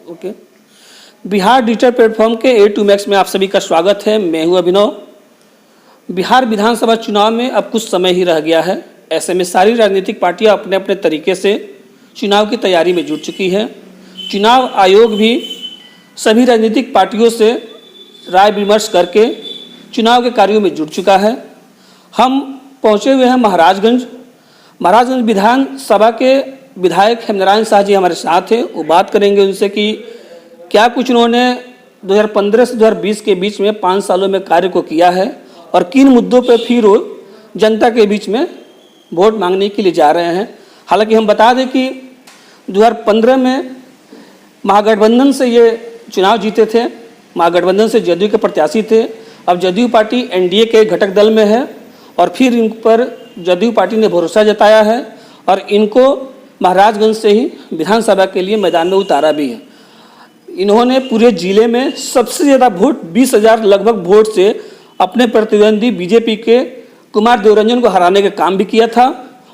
Okay. Bihar digital platform के A2 max में आप सभी का स्वागत है। मैं हूं अभिनव। बिहार विधानसभा चुनाव में अब कुछ समय ही रह गया है। ऐसे में सारी राजनीतिक पार्टियां अपने अपने तरीके से चुनाव की तैयारी में जुट चुकी है। चुनाव आयोग भी सभी राजनीतिक पार्टियों से राय विमर्श करके चुनाव के कार्यों में जुट चुका है। हम पहुंचे हुए हैं महाराजगंज विधानसभा के विधायक हेमनारायण शाह जी हमारे साथ हैं। वो बात करेंगे उनसे कि क्या कुछ उन्होंने 2015 से 2020 के बीच में 5 सालों में कार्य को किया है और किन मुद्दों पर फिर वो जनता के बीच में वोट मांगने के लिए जा रहे हैं। हालांकि हम बता दें कि 2015 में महागठबंधन से ये चुनाव जीते थे। महागठबंधन से जदयू के प्रत्याशी थे। अब जदयू पार्टी एनडीए के घटक दल में है और फिर इन पर जदयू पार्टी ने भरोसा जताया है और इनको महाराजगंज से ही विधानसभा के लिए मैदान में उतारा भी है। इन्होंने पूरे जिले में सबसे ज़्यादा वोट 20,000 लगभग वोट से अपने प्रतिद्वंदी बीजेपी के कुमार देवरंजन को हराने का काम भी किया था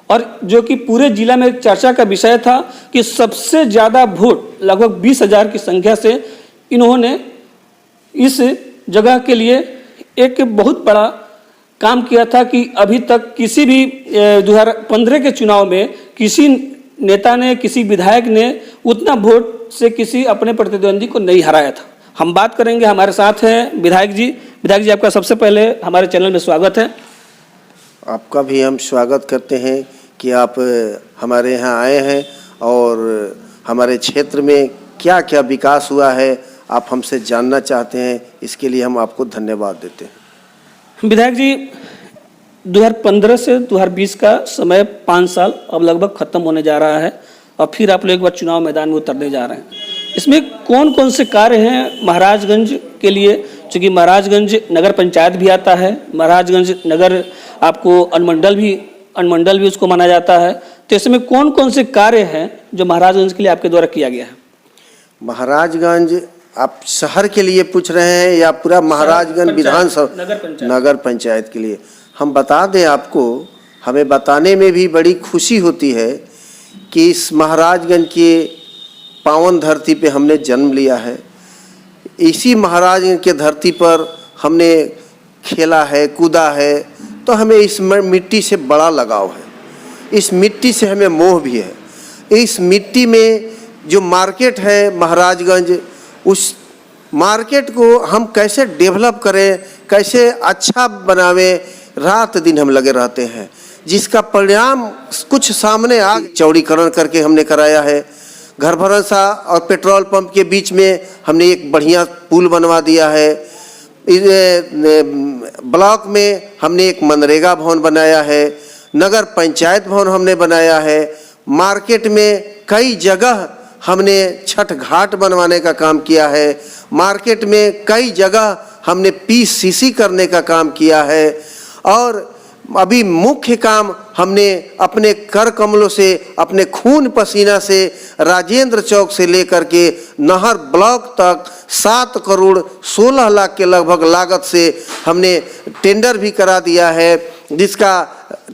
और जो कि पूरे जिला में चर्चा का विषय था कि सबसे ज़्यादा वोट लगभग 20,000 की संख्या से इन्होंने इस जगह के लिए एक बहुत बड़ा काम किया था कि अभी तक किसी भी 2015 के चुनाव में किसी नेता ने, किसी विधायक ने उतना वोट से किसी अपने प्रतिद्वंदी को नहीं हराया था। हम बात करेंगे, हमारे साथ हैं विधायक जी आपका सबसे पहले हमारे चैनल में स्वागत है। आपका भी हम स्वागत करते हैं कि आप हमारे यहाँ आए हैं और हमारे क्षेत्र में क्या क्या विकास हुआ है आप हमसे जानना चाहते हैं। इसके लिए हम आपको धन्यवाद देते हैं। विधायक जी, 2015 से 2020 का समय 5 साल अब लगभग खत्म होने जा रहा है और फिर आप लोग एक बार चुनाव मैदान में उतरने जा रहे हैं। इसमें कौन कौन से कार्य हैं महाराजगंज के लिए, चूँकि महाराजगंज नगर पंचायत भी आता है, महाराजगंज नगर आपको अनुमंडल भी उसको माना जाता है, तो इसमें कौन कौन से कार्य हैं जो महाराजगंज के लिए आपके द्वारा किया गया है? महाराजगंज आप शहर के लिए पूछ रहे हैं या पूरा महाराजगंज विधानसभा नगर पंचायत के लिए? हम बता दें आपको, हमें बताने में भी बड़ी खुशी होती है कि इस महाराजगंज के पावन धरती पे हमने जन्म लिया है। इसी महाराजगंज के धरती पर हमने खेला है, कूदा है, तो हमें इस मिट्टी से बड़ा लगाव है। इस मिट्टी से हमें मोह भी है। इस मिट्टी में जो मार्केट है महाराजगंज, उस मार्केट को हम कैसे डेवलप करें, कैसे अच्छा बनावें, रात दिन हम लगे रहते हैं, जिसका परिणाम कुछ सामने आ चौड़ीकरण करके हमने कराया है। घर भरोसा और पेट्रोल पंप के बीच में हमने एक बढ़िया पुल बनवा दिया है। ब्लॉक में हमने एक मनरेगा भवन बनाया है। नगर पंचायत भवन हमने बनाया है। मार्केट में कई जगह हमने छठ घाट बनवाने का काम किया है। मार्केट में कई जगह हमने पीसीसी करने का काम किया है और अभी मुख्य काम हमने अपने कर कमलों से, अपने खून पसीना से राजेंद्र चौक से लेकर के नहर ब्लॉक तक 7 करोड़ 16 लाख के लगभग लागत से हमने टेंडर भी करा दिया है, जिसका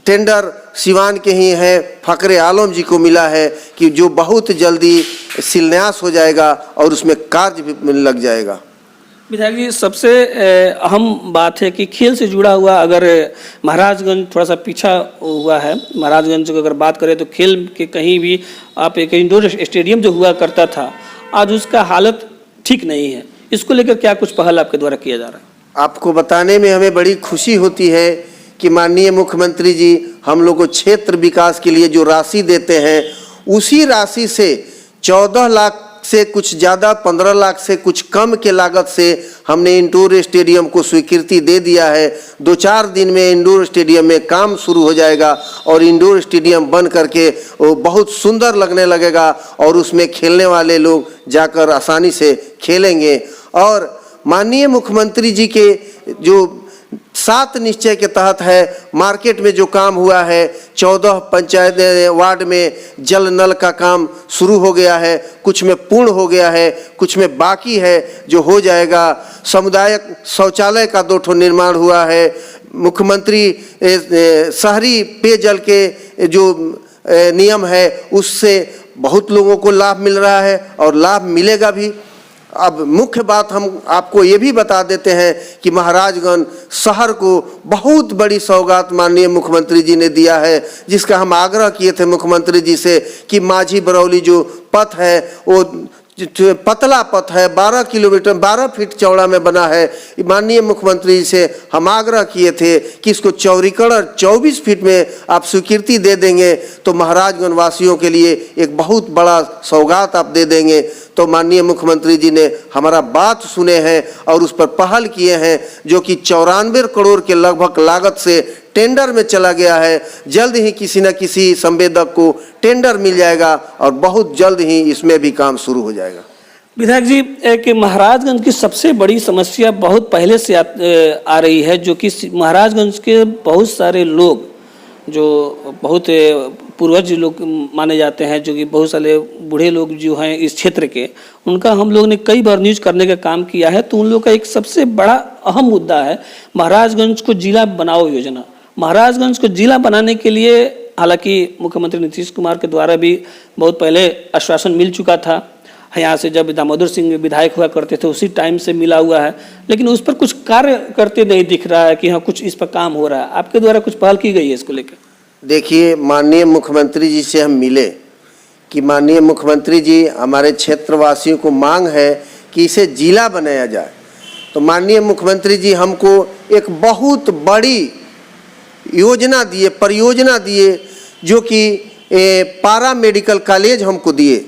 टेंडर सिवान के ही हैं फकरे आलम जी को मिला है कि जो बहुत जल्दी शिलान्यास हो जाएगा और उसमें कार्य भी लग जाएगा। विधायक जी, सबसे अहम बात है कि खेल से जुड़ा हुआ, अगर महाराजगंज थोड़ा सा पीछा हुआ है, महाराजगंज की अगर बात करें तो खेल के कहीं भी आप एक इंडोर स्टेडियम जो हुआ करता था, आज उसका हालत ठीक नहीं है। इसको लेकर क्या कुछ पहल आपके द्वारा किया जा रहा है? आपको बताने में हमें बड़ी खुशी होती है कि माननीय मुख्यमंत्री जी हम लोग को क्षेत्र विकास के लिए जो राशि देते हैं, उसी राशि से 14 लाख से कुछ ज़्यादा, 15 लाख से कुछ कम के लागत से हमने इंडोर स्टेडियम को स्वीकृति दे दिया है। 2-4 दिन में इंडोर स्टेडियम में काम शुरू हो जाएगा और इंडोर स्टेडियम बन करके वो बहुत सुंदर लगने लगेगा और उसमें खेलने वाले लोग जाकर आसानी से खेलेंगे। और माननीय मुख्यमंत्री जी के जो 7 निश्चय के तहत है, मार्केट में जो काम हुआ है, 14 पंचायत वार्ड में जल नल का काम शुरू हो गया है, कुछ में पूर्ण हो गया है, कुछ में बाकी है जो हो जाएगा। सामुदायिक शौचालय का 2 ठो निर्माण हुआ है। मुख्यमंत्री शहरी पेयजल के जो नियम है उससे बहुत लोगों को लाभ मिल रहा है और लाभ मिलेगा भी। अब मुख्य बात हम आपको ये भी बता देते हैं कि महाराजगंज शहर को बहुत बड़ी सौगात माननीय मुख्यमंत्री जी ने दिया है, जिसका हम आग्रह किए थे मुख्यमंत्री जी से कि माझी बरौली जो पथ है वो पतला पथ है, 12 किलोमीटर 12 फीट चौड़ा में बना है। माननीय मुख्यमंत्री जी से हम आग्रह किए थे कि इसको चौड़ीकरण 24 फीट में आप स्वीकृति दे देंगे तो महाराजगंज वासियों के लिए एक बहुत बड़ा सौगात आप दे देंगे। तो माननीय मुख्यमंत्री जी ने हमारा बात सुने हैं और उस पर पहल किए हैं, जो कि 94 करोड़ के लगभग लागत से टेंडर में चला गया है। जल्द ही किसी न किसी संवेदक को टेंडर मिल जाएगा और बहुत जल्द ही इसमें भी काम शुरू हो जाएगा। विधायक जी, एक महाराजगंज की सबसे बड़ी समस्या बहुत पहले से आ रही है, जो कि महाराजगंज के बहुत सारे लोग जो बहुत पूर्वज लोग माने जाते हैं, जो कि बहुत सारे बूढ़े लोग जो हैं इस क्षेत्र के, उनका हम लोग ने कई बार न्यूज़ करने का काम किया है। तो उन लोग का एक सबसे बड़ा अहम मुद्दा है महाराजगंज को जिला बनाओ योजना। महाराजगंज को जिला बनाने के लिए हालांकि मुख्यमंत्री नीतीश कुमार के द्वारा भी बहुत पहले आश्वासन मिल चुका था। यहाँ से जब दामोदर सिंह विधायक हुआ करते थे उसी टाइम से मिला हुआ है, लेकिन उस पर कुछ कार्य करते नहीं दिख रहा है कि हाँ कुछ इस पर काम हो रहा है। आपके द्वारा कुछ पहल की गई है इसको लेकर? देखिए, माननीय मुख्यमंत्री जी से हम मिले कि माननीय मुख्यमंत्री जी, हमारे क्षेत्रवासियों को मांग है कि इसे जिला बनाया जाए। तो माननीय मुख्यमंत्री जी हमको एक बहुत बड़ी योजना दिए, परियोजना दिए, जो कि पारा मेडिकल कॉलेज हमको दिए।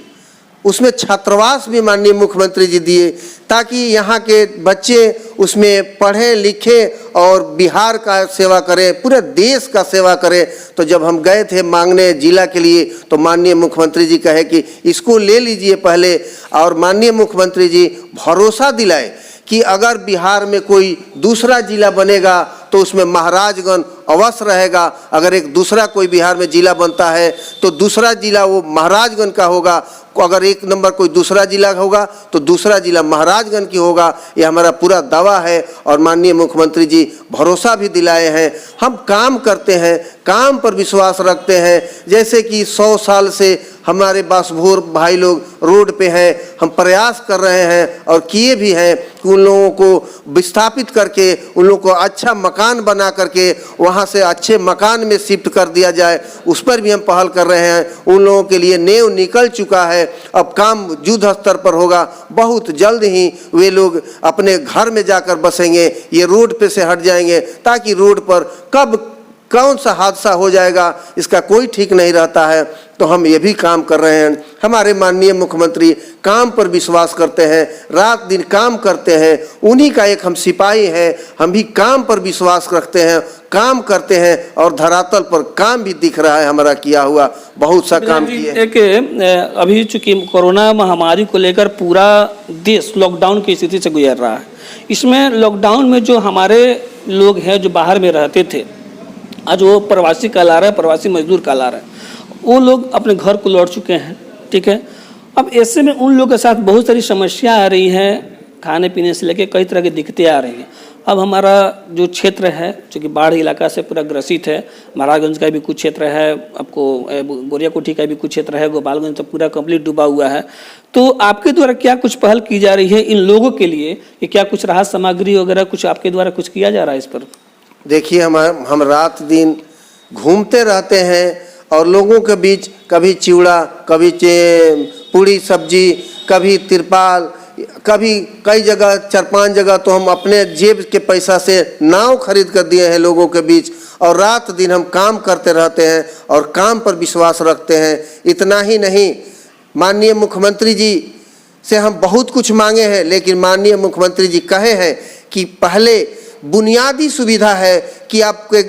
उसमें छात्रावास भी माननीय मुख्यमंत्री जी दिए ताकि यहाँ के बच्चे उसमें पढ़ें लिखें और बिहार का सेवा करें, पूरे देश का सेवा करें। तो जब हम गए थे मांगने जिला के लिए तो माननीय मुख्यमंत्री जी कहे कि इसको ले लीजिए पहले, और माननीय मुख्यमंत्री जी भरोसा दिलाए कि अगर बिहार में कोई दूसरा जिला बनेगा तो उसमें महाराजगंज अवश्य रहेगा। अगर एक दूसरा कोई बिहार में जिला बनता है तो दूसरा जिला वो महाराजगंज का होगा। अगर एक नंबर कोई दूसरा जिला होगा तो दूसरा जिला महाराजगंज की होगा। ये हमारा पूरा दावा है और माननीय मुख्यमंत्री जी भरोसा भी दिलाए हैं। हम काम करते हैं, काम पर विश्वास रखते हैं। जैसे कि 100 साल से हमारे बासभोर भाई लोग रोड पे हैं, हम प्रयास कर रहे हैं और किए भी हैं कि उन लोगों को विस्थापित करके उन लोगों को अच्छा मकान बना करके वहाँ से अच्छे मकान में शिफ्ट कर दिया जाए। उस पर भी हम पहल कर रहे हैं। उन लोगों के लिए नेव निकल चुका है, अब काम युद्ध स्तर पर होगा। बहुत जल्द ही वे लोग अपने घर में जाकर बसेंगे, ये रोड पे से हट जाएंगे, ताकि रोड पर कब कौन सा हादसा हो जाएगा इसका कोई ठीक नहीं रहता है। तो हम ये भी काम कर रहे हैं। हमारे माननीय मुख्यमंत्री काम पर विश्वास करते हैं, रात दिन काम करते हैं, उन्हीं का एक हम सिपाही हैं। हम भी काम पर विश्वास रखते हैं, काम करते हैं और धरातल पर काम भी दिख रहा है हमारा किया हुआ। बहुत सा काम किए। एक अभी चूंकि कोरोना महामारी को लेकर पूरा देश लॉकडाउन की स्थिति से गुजर रहा है, इसमें लॉकडाउन में जो हमारे लोग हैं जो बाहर में रहते थे, आज वो प्रवासी कहला रहे हैं, प्रवासी मजदूर कहला रहे हैं, वो लोग अपने घर को लौट चुके हैं। ठीक है, अब ऐसे में उन लोगों के साथ बहुत सारी समस्या आ रही हैं, खाने पीने से लेकर कई तरह की दिक्कतें आ रही हैं। अब हमारा जो क्षेत्र है जो कि बाढ़ इलाका से पूरा ग्रसित है, महाराजगंज का भी कुछ क्षेत्र है, आपको गोरियाकोठी का भी कुछ क्षेत्र है, गोपालगंज तो पूरा कंप्लीट डूबा हुआ है। तो आपके द्वारा क्या कुछ पहल की जा रही है इन लोगों के लिए कि क्या कुछ राहत सामग्री वगैरह कुछ आपके द्वारा कुछ किया जा रहा है इस पर? देखिए, हम रात दिन घूमते रहते हैं और लोगों के बीच कभी चिवड़ा, कभी पूड़ी सब्जी, कभी तिरपाल, कभी कई जगह 4-5 जगह तो हम अपने जेब के पैसा से नाव खरीद कर दिए हैं लोगों के बीच। और रात दिन हम काम करते रहते हैं और काम पर विश्वास रखते हैं। इतना ही नहीं, माननीय मुख्यमंत्री जी से हम बहुत कुछ मांगे हैं, लेकिन माननीय मुख्यमंत्री जी कहे हैं कि पहले बुनियादी सुविधा है कि आपको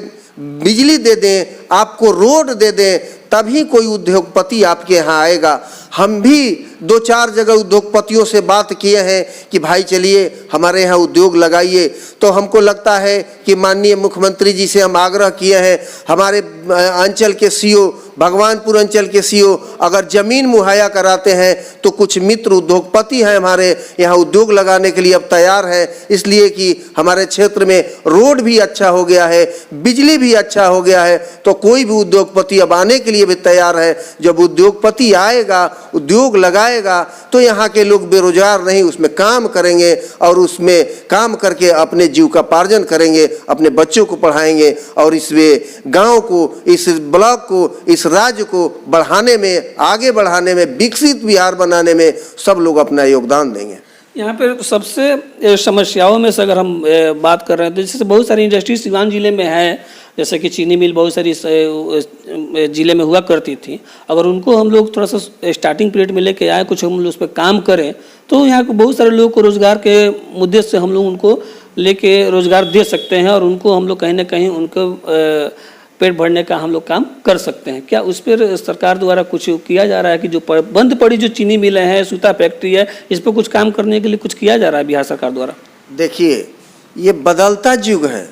बिजली दे दें, आपको रोड दे दें, तभी कोई उद्योगपति आपके यहाँ आएगा। हम भी दो चार जगह उद्योगपतियों से बात किए हैं कि भाई चलिए हमारे यहाँ उद्योग लगाइए, तो हमको लगता है कि माननीय मुख्यमंत्री जी से हम आग्रह किए हैं, हमारे अंचल के सीओ, भगवानपुर अंचल के सीओ अगर ज़मीन मुहैया कराते हैं तो कुछ मित्र उद्योगपति हैं हमारे यहाँ उद्योग लगाने के लिए अब तैयार हैं, इसलिए कि हमारे क्षेत्र में रोड भी अच्छा हो गया है, बिजली भी अच्छा हो गया है, तो कोई भी उद्योगपति अब आने के लिए भी तैयार है। जब उद्योगपति आएगा, उद्योग लगाएगा, तो यहाँ के लोग बेरोजगार नहीं, उसमें काम करेंगे और उसमें काम करके अपने जीविकोपार्जन करेंगे, अपने बच्चों को पढ़ाएंगे और इसमें गाँव को, इस ब्लॉक को, इस राज्य को बढ़ाने में, आगे बढ़ाने में, विकसित बिहार बनाने में सब लोग अपना योगदान देंगे। यहाँ पर सबसे समस्याओं में से अगर हम बात कर रहे हैं तो जैसे बहुत सारी इंडस्ट्री सीवान जिले में है, जैसे कि चीनी मिल बहुत सारी ज़िले में हुआ करती थी। अगर उनको हम लोग थोड़ा सा स्टार्टिंग पीरियड में लेके आए, कुछ हम लोग उस पर काम करें, तो यहाँ को बहुत सारे लोगों को रोज़गार के मुद्दे से हम लोग उनको लेके रोज़गार दे सकते हैं और उनको हम लोग कहीं ना कहीं उनको पेट भरने का हम लोग काम कर सकते हैं। क्या उस पर सरकार द्वारा कुछ किया जा रहा है कि जो बंद पड़ी जो चीनी मिलें हैं, सूता फैक्ट्री है, इस पर कुछ काम करने के लिए कुछ किया जा रहा है बिहार सरकार द्वारा? देखिए, ये बदलता युग है।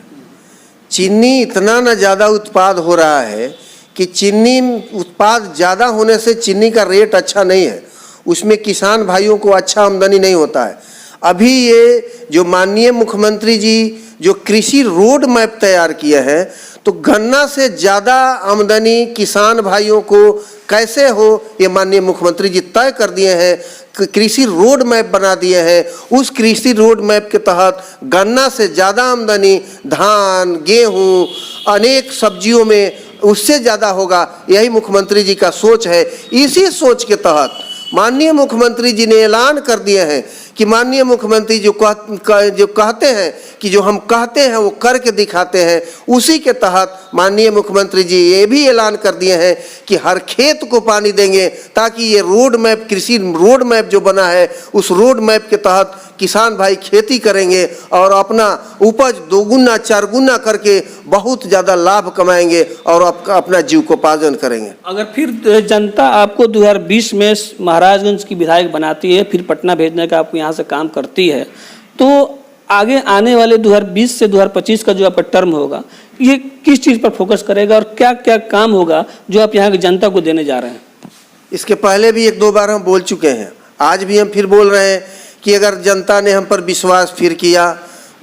चीनी इतना न ज़्यादा उत्पाद हो रहा है कि चीनी उत्पाद ज़्यादा होने से चीनी का रेट अच्छा नहीं है, उसमें किसान भाइयों को अच्छा आमदनी नहीं होता है। अभी ये जो माननीय मुख्यमंत्री जी जो कृषि रोड मैप तैयार किए हैं, तो गन्ना से ज़्यादा आमदनी किसान भाइयों को कैसे हो, ये माननीय मुख्यमंत्री जी तय कर दिए हैं। कृषि रोड मैप बना दिए हैं। उस कृषि रोड मैप के तहत गन्ना से ज़्यादा आमदनी धान, गेहूँ, अनेक सब्जियों में उससे ज़्यादा होगा, यही मुख्यमंत्री जी का सोच है। इसी सोच के तहत माननीय मुख्यमंत्री जी ने ऐलान कर दिए हैं कि माननीय मुख्यमंत्री जो कहते हैं कि जो हम कहते हैं वो करके दिखाते हैं, उसी के तहत माननीय मुख्यमंत्री जी ये भी ऐलान कर दिए हैं कि हर खेत को पानी देंगे, ताकि ये रोड मैप, कृषि रोड मैप जो बना है, उस रोड मैप के तहत किसान भाई खेती करेंगे और अपना उपज दोगुना चारगुना करके बहुत ज़्यादा लाभ कमाएंगे और अपना जीविकोपार्जन करेंगे। अगर फिर जनता आपको 2020 में महाराजगंज की विधायक बनाती है, फिर पटना भेजने का आपको यहाँ से काम करती है, तो आगे आने वाले 2020 से 2025 का जो आपका टर्म होगा, ये किस चीज़ पर फोकस करेगा और क्या क्या काम होगा जो आप यहाँ की जनता को देने जा रहे हैं? इसके पहले भी 1-2 बार हम बोल चुके हैं, आज भी हम फिर बोल रहे हैं कि अगर जनता ने हम पर विश्वास फिर किया,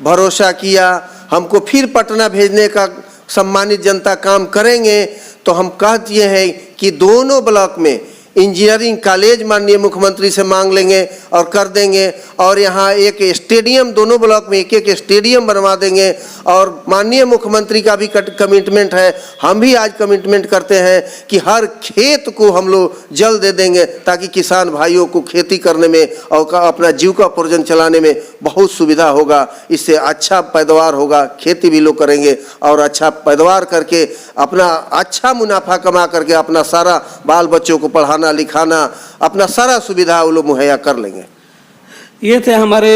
भरोसा किया, हमको फिर पटना भेजने का सम्मानित जनता काम करेंगे, तो हम कह दिए हैं कि दोनों ब्लॉक में इंजीनियरिंग कॉलेज माननीय मुख्यमंत्री से मांग लेंगे और कर देंगे, और यहाँ एक स्टेडियम, दोनों ब्लॉक में एक एक स्टेडियम बनवा देंगे। और माननीय मुख्यमंत्री का भी कमिटमेंट है, हम भी आज कमिटमेंट करते हैं कि हर खेत को हम लोग जल दे देंगे, ताकि किसान भाइयों को खेती करने में और अपना जीविकोपार्जन चलाने में बहुत सुविधा होगा। इससे अच्छा पैदावार होगा, खेती भी लोग करेंगे और अच्छा पैदावार करके अपना अच्छा मुनाफा कमा करके अपना सारा बाल बच्चों को पढ़ाना लिखाना, अपना सारा सुविधा वो लोग मुहैया कर लेंगे। ये थे हमारे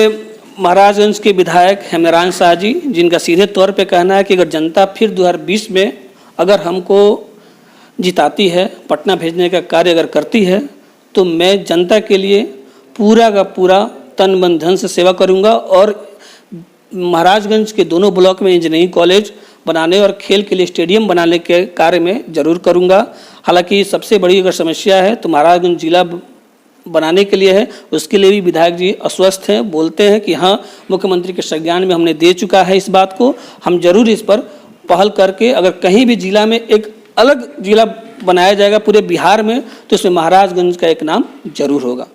महाराजगंज के विधायक हेमनारायण शाह जी, जिनका सीधे तौर पे कहना है कि अगर जनता फिर 2020 में अगर हमको जिताती है, पटना भेजने का कार्य अगर करती है, तो मैं जनता के लिए पूरा का पूरा तन मन धन से सेवा करूंगा और महाराजगंज के दोनों ब्लॉक में इंजीनियरिंग कॉलेज बनाने और खेल के लिए स्टेडियम बनाने के कार्य में जरूर करूंगा। हालांकि सबसे बड़ी अगर समस्या है तो महाराजगंज जिला बनाने के लिए है, उसके लिए भी विधायक जी अस्वस्थ हैं, बोलते हैं कि हाँ मुख्यमंत्री के संज्ञान में हमने दे चुका है इस बात को, हम जरूर इस पर पहल करके अगर कहीं भी जिला में एक अलग जिला बनाया जाएगा पूरे बिहार में, तो इसमें महाराजगंज का एक नाम जरूर होगा।